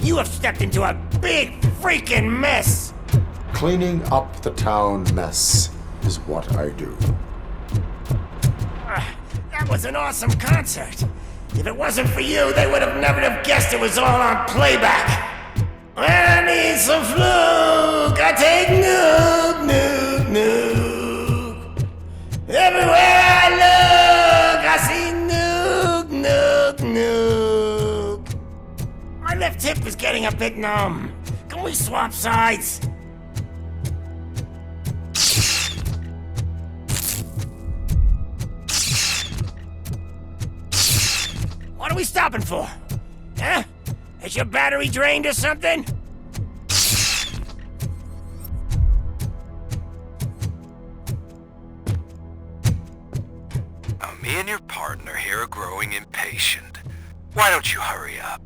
You have stepped into a big freaking mess! Cleaning up the town mess is what I do. That was an awesome concert. If it wasn't for you, they would have never have guessed it was all on playback. When I need some fluke, I take nuke, nuke, nuke. Everywhere I look, I see nuke, nuke, nuke. My left hip is getting a bit numb. Can we swap sides? What are we stopping for? Huh? Is your battery drained or something? Me and your partner here are growing impatient. Why don't you hurry up?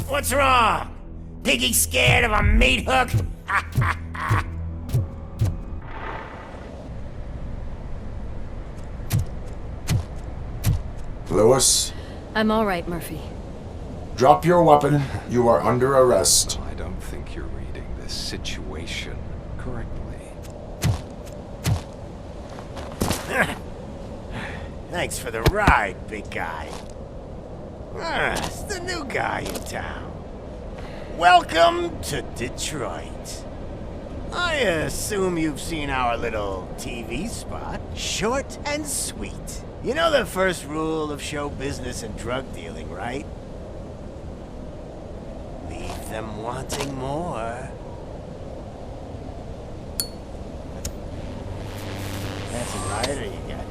What's wrong? Piggy scared of a meat hook? Lewis, I'm all right, Murphy. drop your weapon. You are under arrest. I don't think you're reading this situation correctly. Thanks for the ride, big guy. It's the new guy in town. Welcome to Detroit. I assume you've seen our little TV spot. Short and sweet. You know the first rule of show business and drug dealing, right? Leave them wanting more. That's a rider you got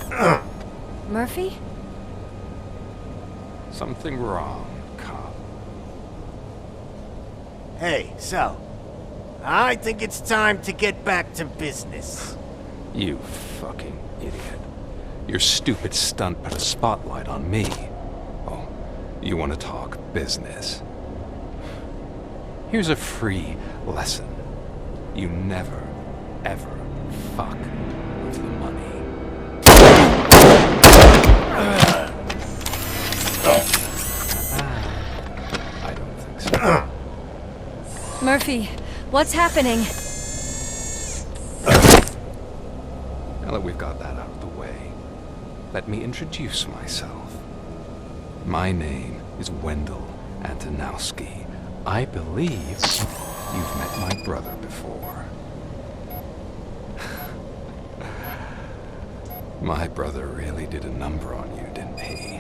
there. Murphy? Something wrong, cop. Hey, so, I think it's time to get back to business. You fucking idiot. Your stupid stunt put a spotlight on me. Oh, you want to talk business? Here's a free lesson. You never, ever fuck with the money. I don't think so. Murphy, what's happening? Now that we've I've got that out of the way, let me introduce myself. My name is Wendell Antonowski. I believe you've met my brother before. My brother really did a number on you, didn't he?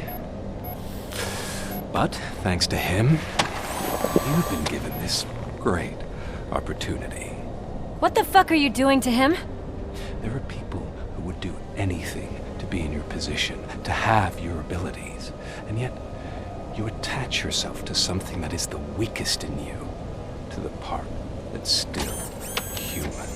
But thanks to him, you've been given this great opportunity. What the fuck are you doing to him? There are people who would do anything to be in your position, to have your abilities, and yet you attach yourself to something that is the weakest in you, to the part that's still human.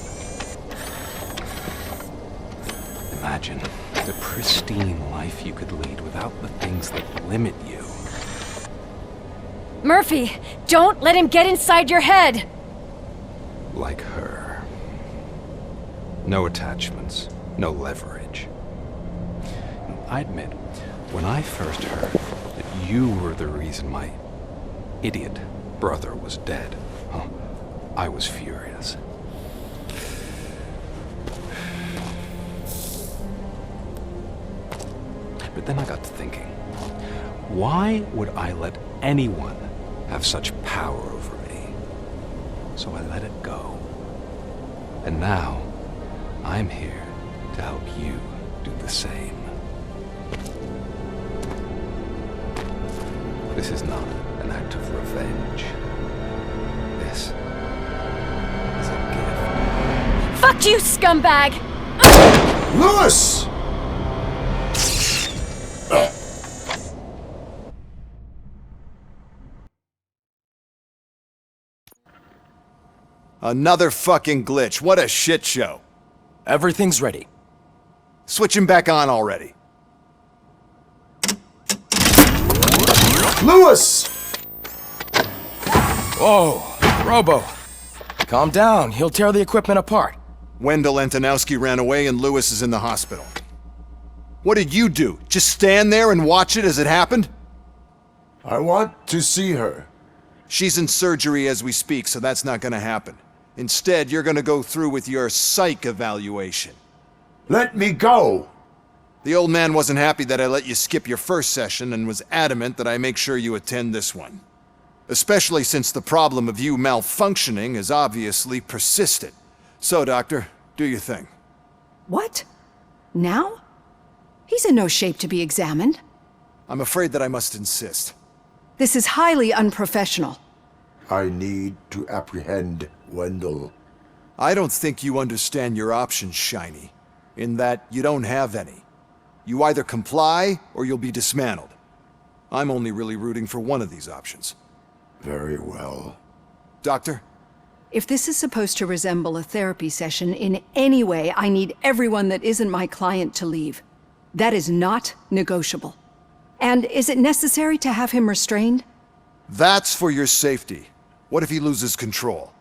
Imagine the pristine life you could lead without the things that limit you. Murphy, don't let him get inside your head! Like her. No attachments, no leverage. I admit, when I first heard that you were the reason my idiot brother was dead, I was furious. But then I got to thinking, why would I let anyone have such power over me? So I let it go. And now, I'm here to help you do the same. This is not an act of revenge. This is a gift. Fuck you, scumbag! Lewis! Another fucking glitch. What a shit show. Everything's ready. Switch him back on already. Lewis! Whoa, Robo. Calm down, he'll tear the equipment apart. Wendell Antonowski ran away and Lewis is in the hospital. What did you do? Just stand there and watch it as it happened? I want to see her. She's in surgery as we speak, so that's not gonna happen. Instead, you're gonna go through with your psych evaluation. Let me go! The old man wasn't happy that I let you skip your first session and was adamant that I make sure you attend this one. Especially since the problem of you malfunctioning has obviously persisted. So, Doctor, do your thing. What? Now? He's in no shape to be examined. I'm afraid that I must insist. This is highly unprofessional. I need to apprehend Wendell. I don't think you understand your options, Shiny, in that you don't have any. You either comply or you'll be dismantled. I'm only really rooting for one of these options. Very well. Doctor? If this is supposed to resemble a therapy session in any way, I need everyone that isn't my client to leave. That is not negotiable. And is it necessary to have him restrained? That's for your safety. What if he loses control?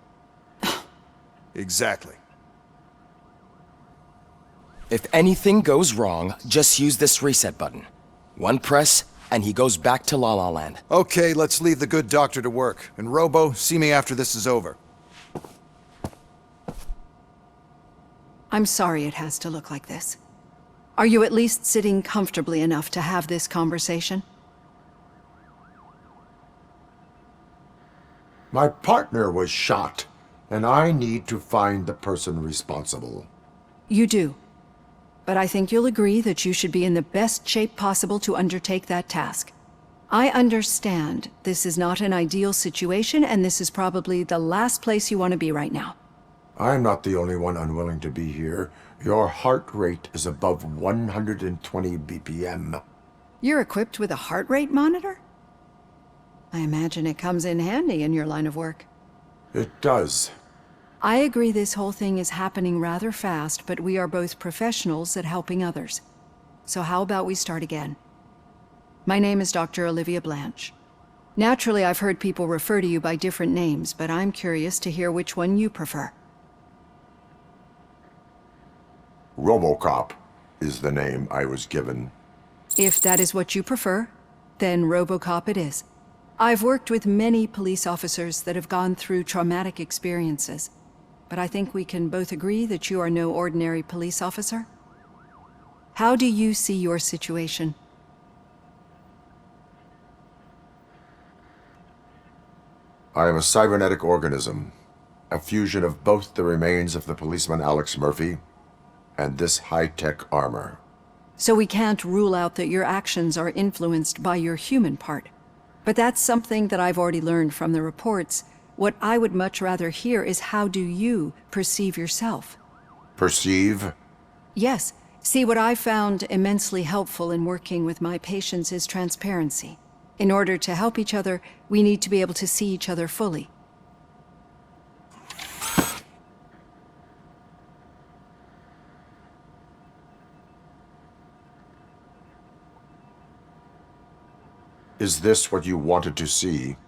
Exactly. If anything goes wrong, just use this reset button. One press, and he goes back to La La Land. Okay, let's leave the good doctor to work. And Robo, see me after this is over. I'm sorry it has to look like this. Are you at least sitting comfortably enough to have this conversation? My partner was shot, and I need to find the person responsible. You do. But I think you'll agree that you should be in the best shape possible to undertake that task. I understand this is not an ideal situation, and this is probably the last place you want to be right now. I'm not the only one unwilling to be here. Your heart rate is above 120 BPM. You're equipped with a heart rate monitor? I imagine it comes in handy in your line of work. It does. I agree this whole thing is happening rather fast, but we are both professionals at helping others. So how about we start again? My name is Dr. Olivia Blanche. Naturally, I've heard people refer to you by different names, but I'm curious to hear which one you prefer. Robocop is the name I was given. If that is what you prefer, then Robocop it is. I've worked with many police officers that have gone through traumatic experiences, but I think we can both agree that you are no ordinary police officer? How do you see your situation? I am a cybernetic organism, a fusion of both the remains of the policeman Alex Murphy and this high-tech armor. So we can't rule out that your actions are influenced by your human part. But that's something that I've already learned from the reports. What I would much rather hear is how do you perceive yourself? Perceive? Yes. See, what I found immensely helpful in working with my patients is transparency. In order to help each other, we need to be able to see each other fully. Is this what you wanted to see?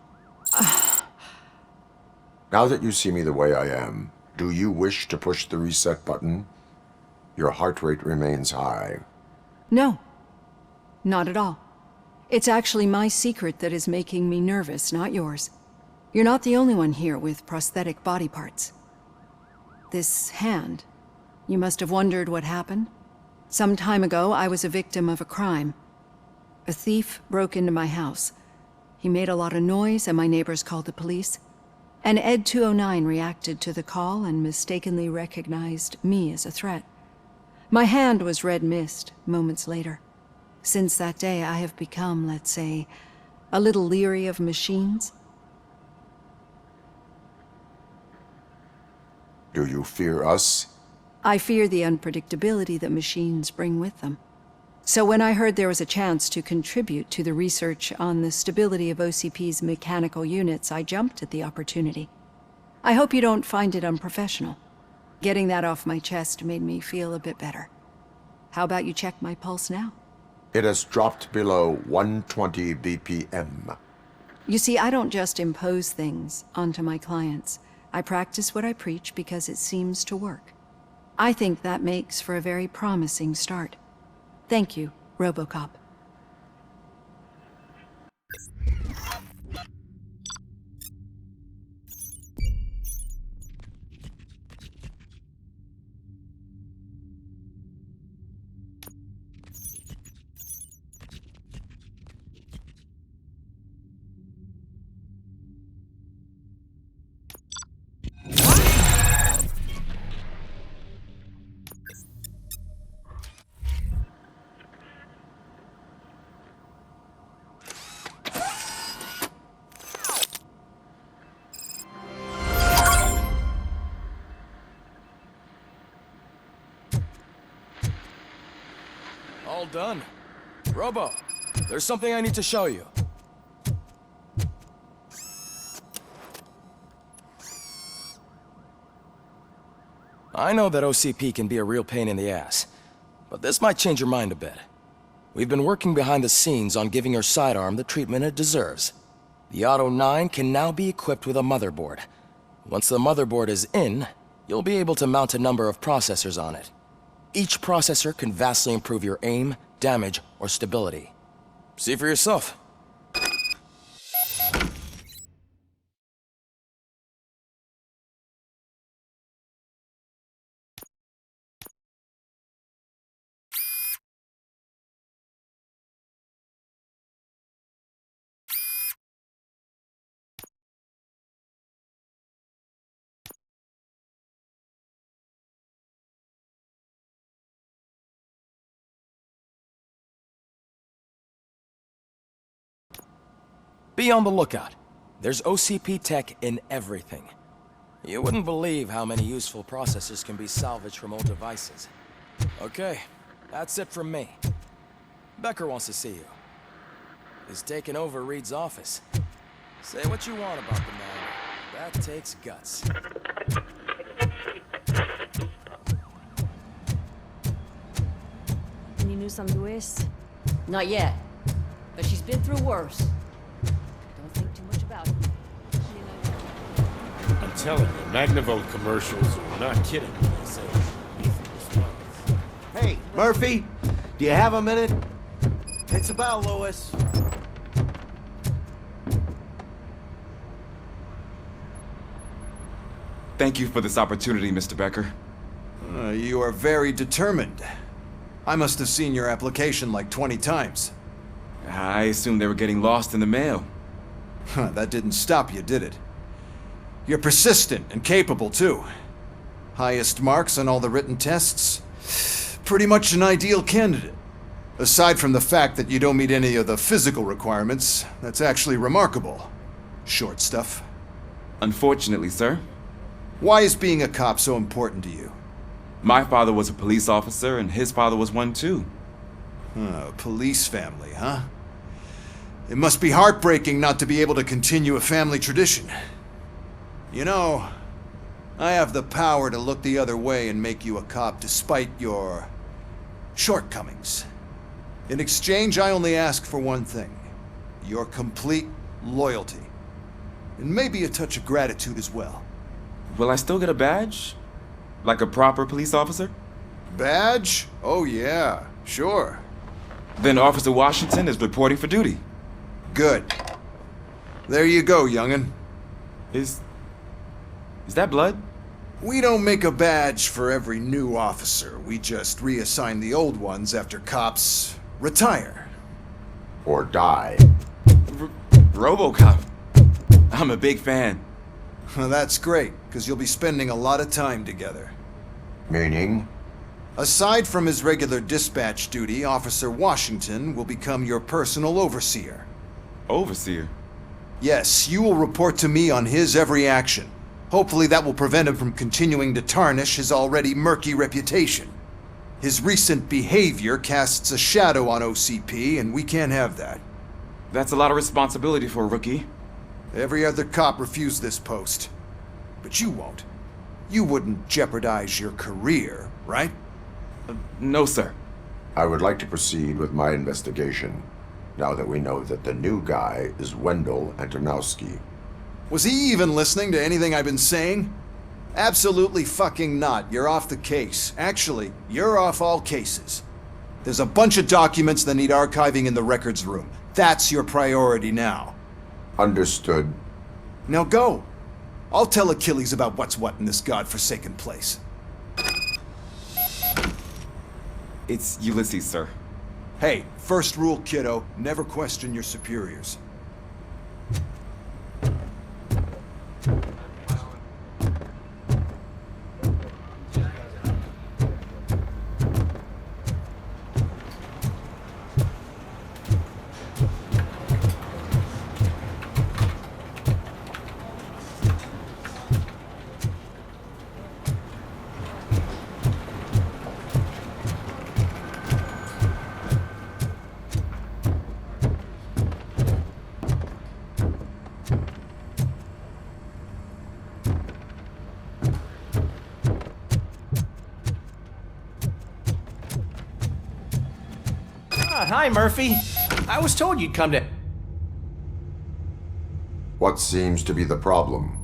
Now that you see me the way I am, do you wish to push the reset button? Your heart rate remains high. No, not at all. It's actually my secret that is making me nervous, not yours. You're not the only one here with prosthetic body parts. This hand, you must have wondered what happened. Some time ago, I was a victim of a crime. A thief broke into my house. He made a lot of noise and my neighbors called the police. And Ed 209 reacted to the call and mistakenly recognized me as a threat. My hand was red mist moments later. Since that day, I have become, let's say, a little leery of machines. Do you fear us? I fear the unpredictability that machines bring with them. So when I heard there was a chance to contribute to the research on the stability of OCP's mechanical units, I jumped at the opportunity. I hope you don't find it unprofessional. Getting that off my chest made me feel a bit better. How about you check my pulse now? It has dropped below 120 BPM. You see, I don't just impose things onto my clients. I practice what I preach because it seems to work. I think that makes for a very promising start. Thank you, Robocop. All done. Robo, there's something I need to show you. I know that OCP can be a real pain in the ass, but this might change your mind a bit. We've been working behind the scenes on giving your sidearm the treatment it deserves. The Auto 9 can now be equipped with a motherboard. Once the motherboard is in, you'll be able to mount a number of processors on it. Each processor can vastly improve your aim, damage, or stability. See for yourself. Be on the lookout. There's OCP tech in everything. You wouldn't believe how many useful processors can be salvaged from old devices. Okay, that's it from me. Becker wants to see you. He's taken over Reed's office. Say what you want about the man. That takes guts. Any news on Luis? Not yet, but she's been through worse. Don't think too much about it. I'm telling you, Magnavolt commercials are not kidding when they say Ethan responds. Hey, Murphy, do you have a minute? It's about Louis. Thank you for this opportunity, Mr. Becker. You are very determined. I must have seen your application like 20 times. I assumed they were getting lost in the mail. Huh, that didn't stop you, did it? You're persistent and capable, too. Highest marks on all the written tests. Pretty much an ideal candidate. Aside from the fact that you don't meet any of the physical requirements, that's actually remarkable. Short stuff. Unfortunately, sir. Why is being a cop so important to you? My father was a police officer, and his father was one too. Police family, huh? It must be heartbreaking not to be able to continue a family tradition. You know, I have the power to look the other way and make you a cop despite your shortcomings. In exchange, I only ask for one thing. Your complete loyalty. And maybe a touch of gratitude as well. Will I still get a badge? Like a proper police officer? Badge? Oh yeah, sure. Then Officer Washington is reporting for duty. Good. There you go, young'un. Is that blood? We don't make a badge for every new officer. We just reassign the old ones after cops retire. Or die. Robocop. I'm a big fan. Well, that's great, because you'll be spending a lot of time together. Meaning? Aside from his regular dispatch duty, Officer Washington will become your personal overseer. Overseer? Yes, you will report to me on his every action. Hopefully that will prevent him from continuing to tarnish his already murky reputation. His recent behavior casts a shadow on OCP, and we can't have that. That's a lot of responsibility for a rookie. Every other cop refused this post. But you won't. You wouldn't jeopardize your career, right? No, sir. I would like to proceed with my investigation, now that we know that the new guy is Wendell Antonowski. Was he even listening to anything I've been saying? Absolutely fucking not. You're off the case. Actually, you're off all cases. There's a bunch of documents that need archiving in the records room. That's your priority now. Understood. Now go. I'll tell Achilles about what's what in this godforsaken place. It's Ulysses, sir. Hey, first rule, kiddo, never question your superiors. Hi, Murphy. I was told you'd come to... What seems to be the problem?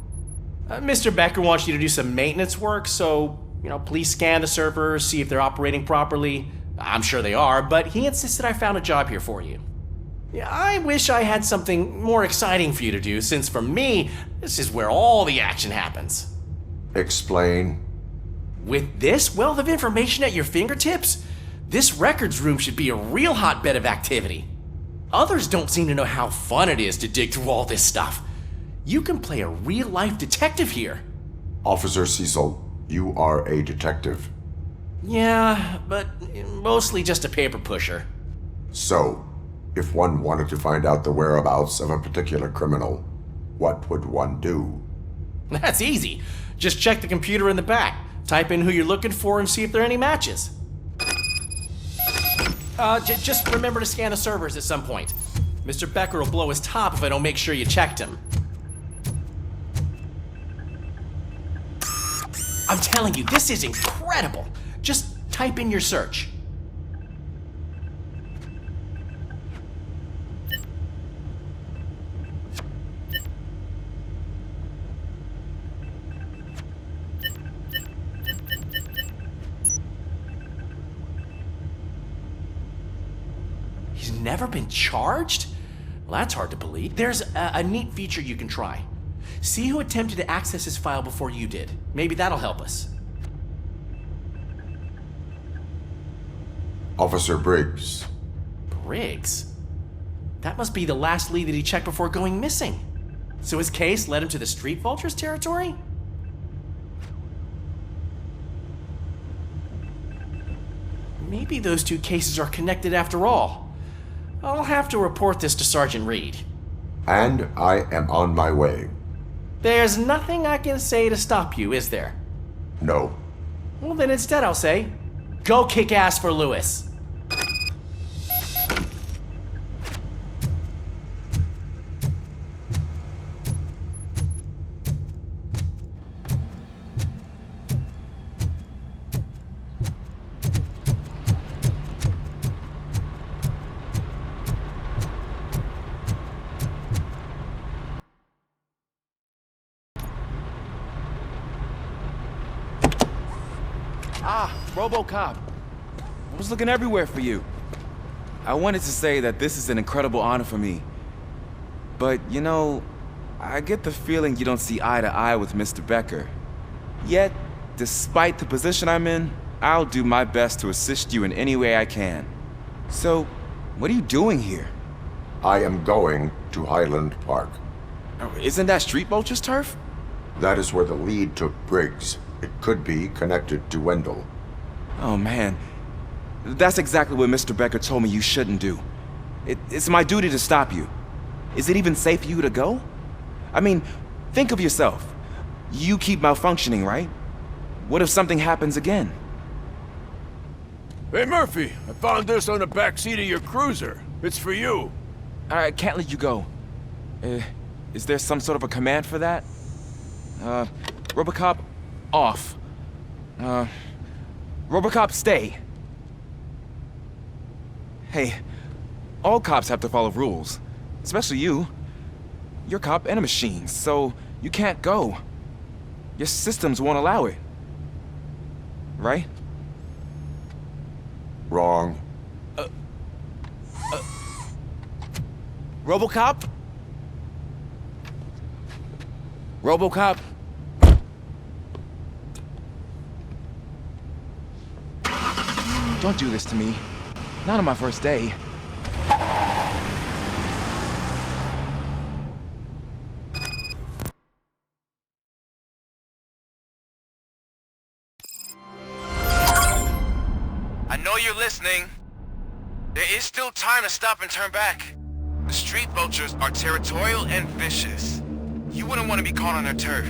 Mr. Becker wants you to do some maintenance work, so, please scan the servers, see if they're operating properly. I'm sure they are, but he insisted I found a job here for you. Yeah, I wish I had something more exciting for you to do, since for me, this is where all the action happens. Explain. With this wealth of information at your fingertips, this records room should be a real hotbed of activity. Others don't seem to know how fun it is to dig through all this stuff. You can play a real-life detective here. Officer Cecil, you are a detective. Yeah, but mostly just a paper pusher. So, if one wanted to find out the whereabouts of a particular criminal, what would one do? That's easy. Just check the computer in the back, type in who you're looking for, and see if there are any matches. Just remember to scan the servers at some point. Mr. Becker will blow his top if I don't make sure you checked him. I'm telling you, this is incredible. Just type in your search. He's never been charged? Well, that's hard to believe. There's a neat feature you can try. See who attempted to access his file before you did. Maybe that'll help us. Officer Briggs. Briggs? That must be the last lead that he checked before going missing. So his case led him to the Street Vultures territory? Maybe those two cases are connected after all. I'll have to report this to Sergeant Reed. And I am on my way. There's nothing I can say to stop you, is there? No. Well, then instead I'll say, go kick ass for Lewis. Ah, Robocop. I was looking everywhere for you. I wanted to say that this is an incredible honor for me. But, you know, I get the feeling you don't see eye to eye with Mr. Becker. Yet, despite the position I'm in, I'll do my best to assist you in any way I can. So, what are you doing here? I am going to Highland Park. Isn't that Street Vulture's turf? That is where the lead took Briggs. It could be connected to Wendell. Oh man, that's exactly what Mr. Becker told me you shouldn't do. It's my duty to stop you. Is it even safe for you to go? I mean, think of yourself. You keep malfunctioning, right? What if something happens again? Hey Murphy, I found this on the back seat of your cruiser. It's for you. I can't let you go. Is there some sort of a command for that? Robocop, off. Robocop, stay. Hey, all cops have to follow rules. Especially you. You're a cop and a machine, so you can't go. Your systems won't allow it. Right? Wrong. Robocop? Robocop? Don't do this to me. Not on my first day. I know you're listening. There is still time to stop and turn back. The Street Vultures are territorial and vicious. You wouldn't want to be caught on their turf,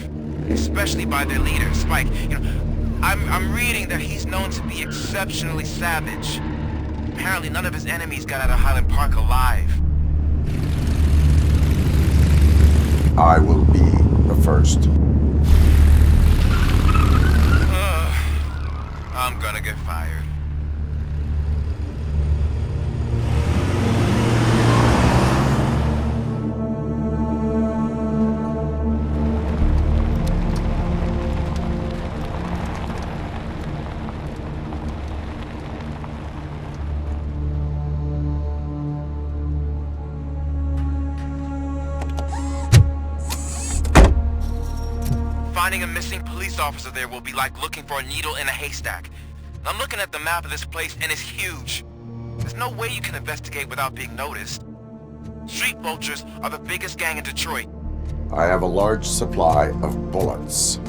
especially by their leader, Spike. You know, I'm reading that he's known to be exceptionally savage. Apparently none of his enemies got out of Highland Park alive. I will be the first. I'm gonna get fired. Finding a missing police officer there will be like looking for a needle in a haystack. I'm looking at the map of this place and it's huge. There's no way you can investigate without being noticed. Street Vultures are the biggest gang in Detroit. I have a large supply of bullets.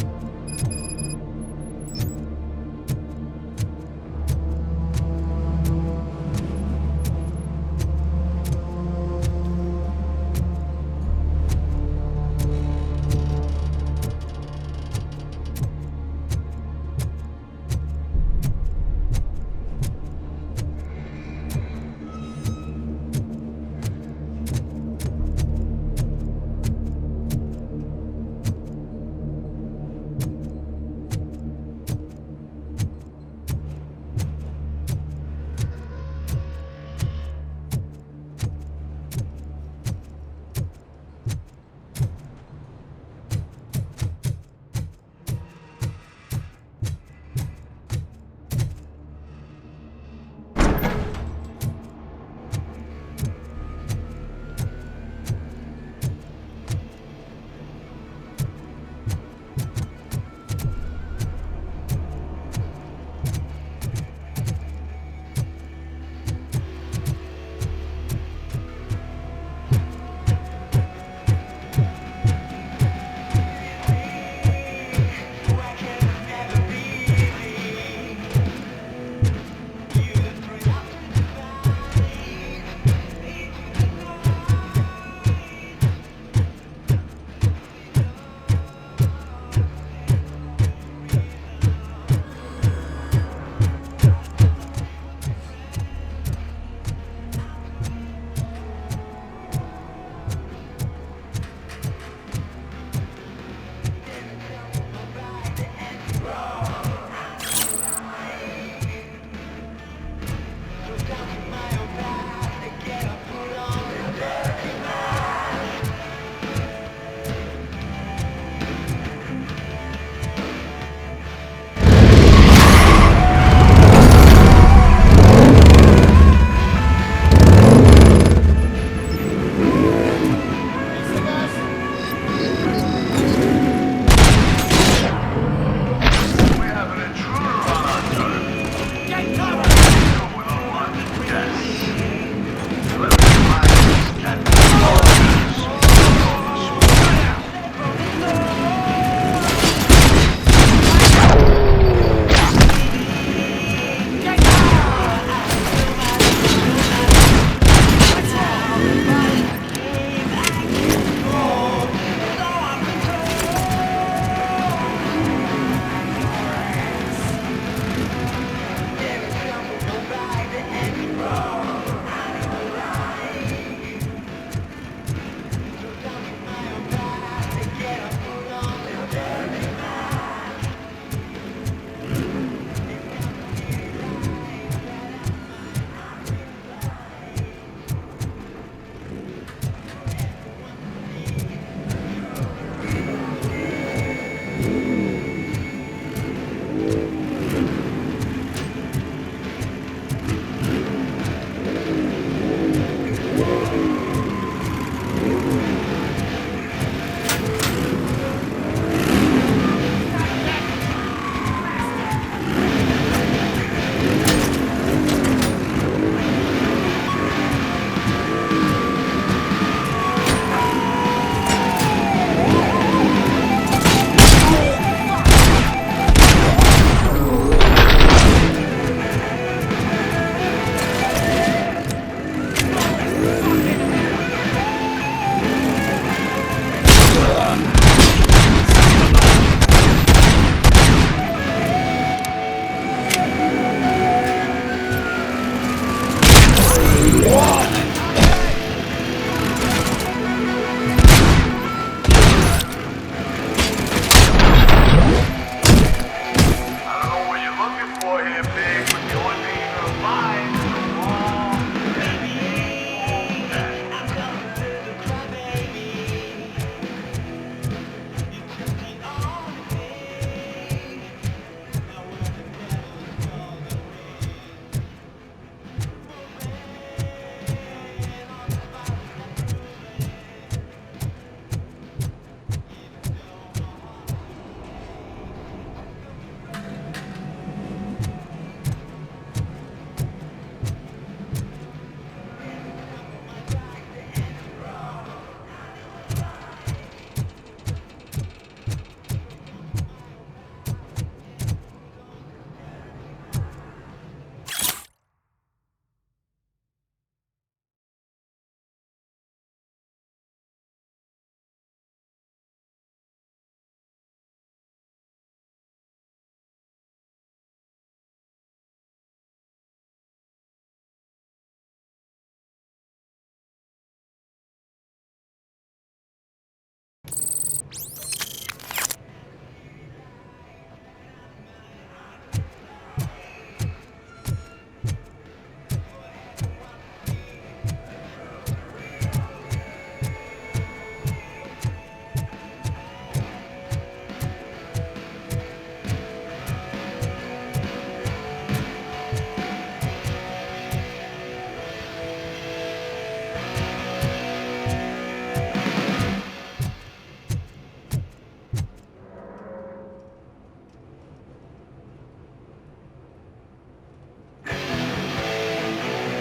Whoa!